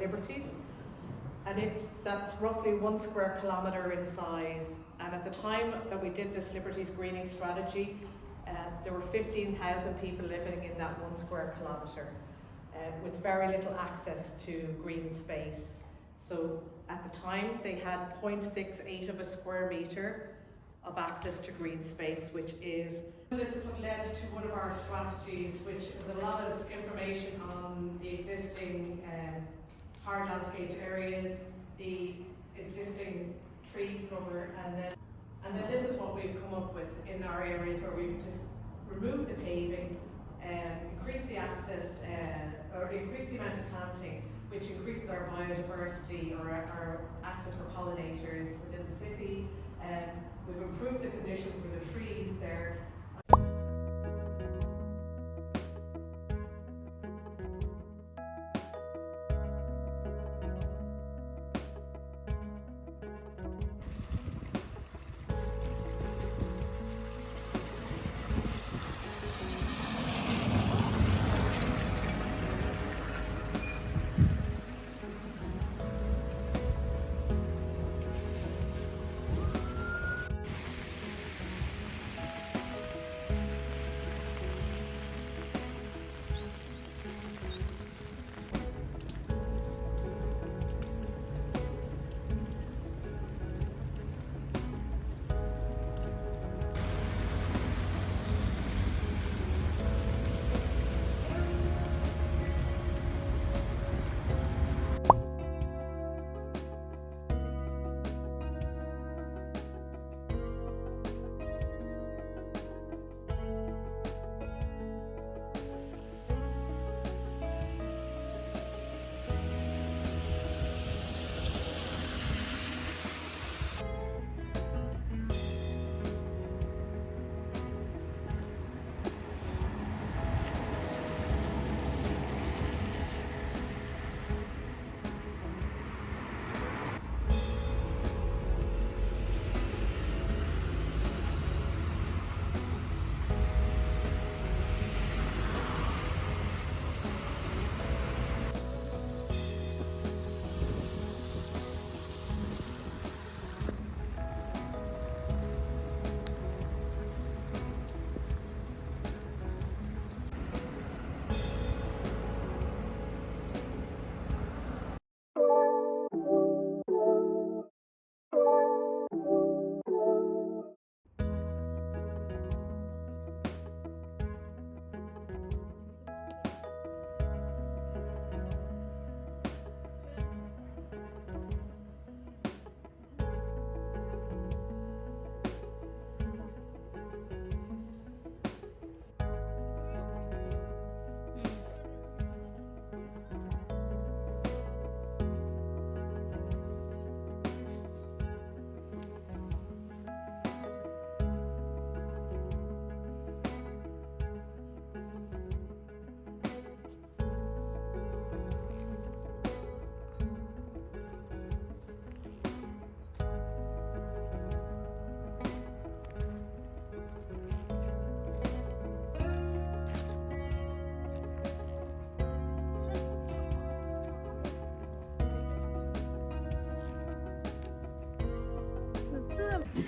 Liberties, and that's roughly 1 square kilometre in size. And at the time that we did this Liberties greening strategy, there were 15,000 people living in that 1 square kilometre with very little access to green space. So at the time they had 0.68 of a square metre of access to green space, which is... This is what led to one of our strategies, which is a lot of information on the existing hard landscaped areas, the existing tree cover, and then this is what we've come up with in our areas where we've just removed the paving, increased the access, or increased the amount of planting, which increases our biodiversity or our access for pollinators within the city. We've improved the conditions for the trees there.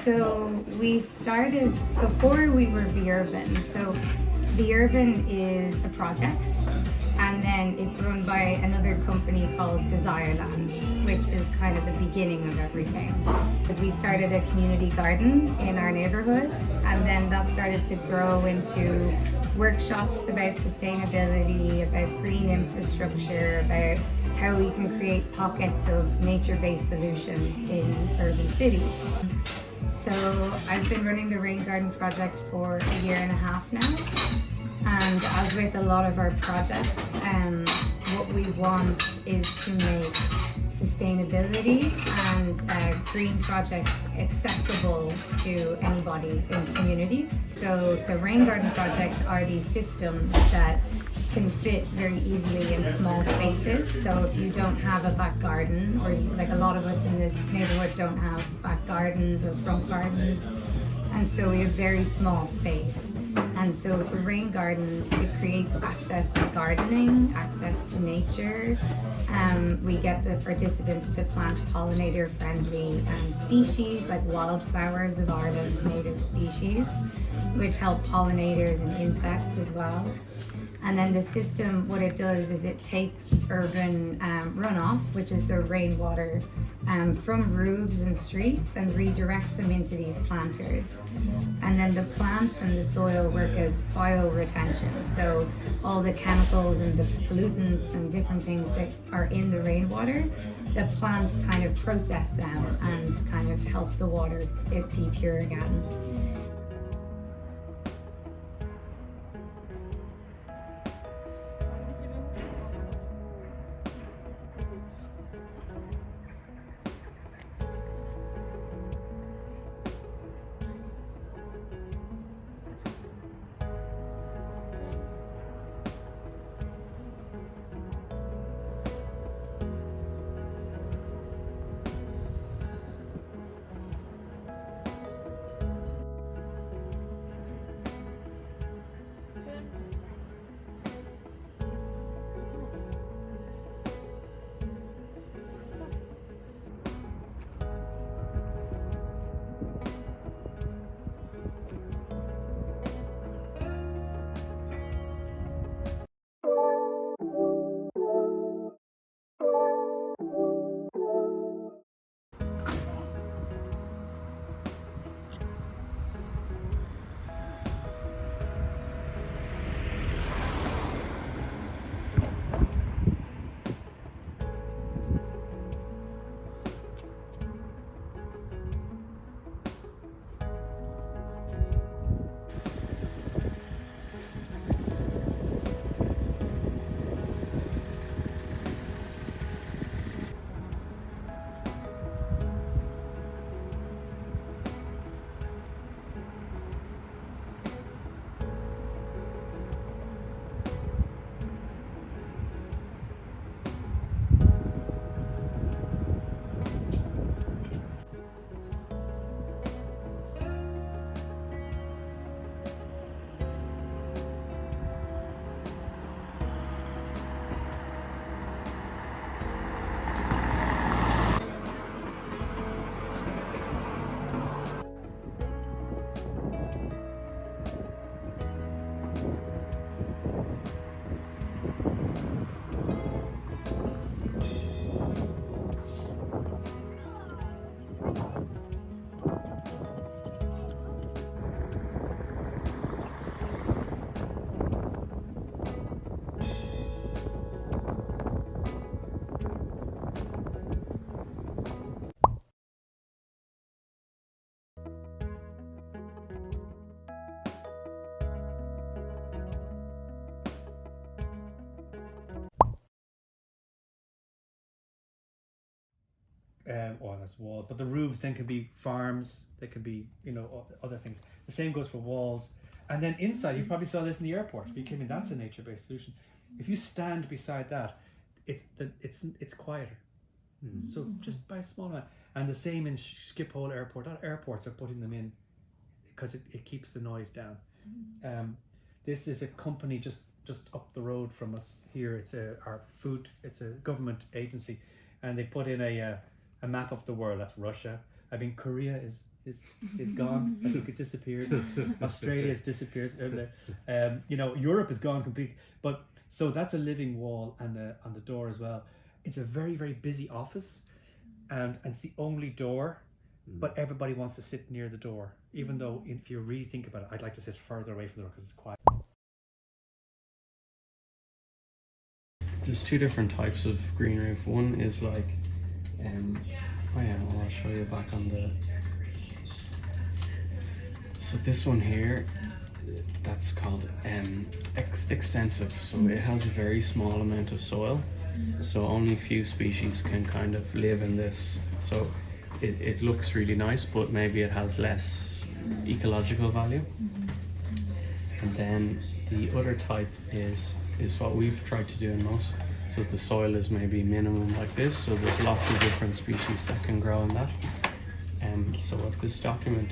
So we started before we were Be Urban. So Be Urban is a project, and then it's run by another company called Desireland, which is kind of the beginning of everything. Because we started a community garden in our neighborhood, and then that started to grow into workshops about sustainability, about green infrastructure, about how we can create pockets of nature-based solutions in urban cities. So I've been running the Rain Garden project for 1.5 years now, and as with a lot of our projects, what we want is to make sustainability and green projects accessible to anybody in communities. So the Rain Garden project are these systems that can fit very easily in small spaces. So if you don't have a back garden, or like a lot of us in this neighborhood don't have back gardens or front gardens, and so we have very small space. And so the rain gardens, it creates access to gardening, access to nature. We get the participants to plant pollinator-friendly species like wildflowers of Ireland's native species, which help pollinators and insects as well. And then the system, what it does is it takes urban runoff, which is the rainwater, from roofs and streets and redirects them into these planters. And then the plants and the soil work as bioretention. So all the chemicals and the pollutants and different things that are in the rainwater, the plants kind of process them and kind of help the water it be pure again. Or that's walls, but the roofs then can be farms, they can be, you know, other things. The same goes for walls. And then inside, you probably saw this in the airport. If you came in, that's a nature-based solution. If you stand beside that, it's quieter. So just by a small amount. And the same in Schiphol Airport. Airports are putting them in because it keeps the noise down. This is a company just up the road from us here. It's a government agency, and they put in a map of the world. That's Russia. I mean, Korea is gone. I think it disappeared. Australia has disappeared. You know, Europe is gone completely. But so that's a living wall, and on the door as well. It's a very, very busy office, and it's the only door. But everybody wants to sit near the door, even though if you really think about it, I'd like to sit further away from the door because it's quiet. There's two different types of green roof. One is like, I'll show you back on the. So this one here, that's called extensive. So it has a very small amount of soil, so only a few species can kind of live in this. So it looks really nice, but maybe it has less ecological value. And then the other type is what we've tried to do in most. So the soil is maybe minimum like this, so there's lots of different species that can grow in that. So what this document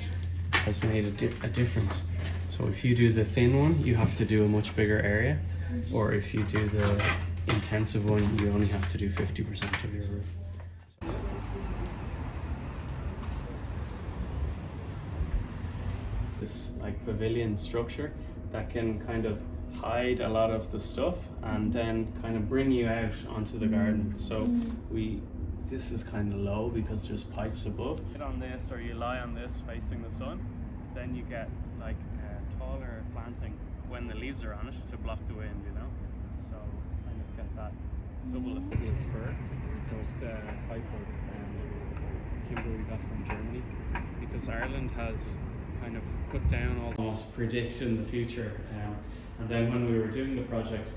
has made a difference. So if you do the thin one, you have to do a much bigger area, or if you do the intensive one, you only have to do 50% of your roof. This like pavilion structure that can kind of hide a lot of the stuff and then kind of bring you out onto the garden. So this is kind of low because there's pipes above. Sit on this, or you lie on this facing the sun, then you get like taller planting when the leaves are on it to block the wind, you know. So kind of get that double effect. This fir, so it's a type of timber we got from Germany, because Ireland has kind of put down almost predict in the future. And then when we were doing the project,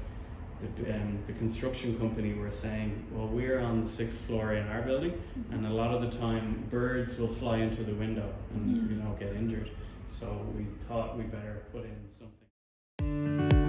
the construction company were saying, well, we're on the 6th floor in our building, and a lot of the time birds will fly into the window and get injured. So we thought we better put in something.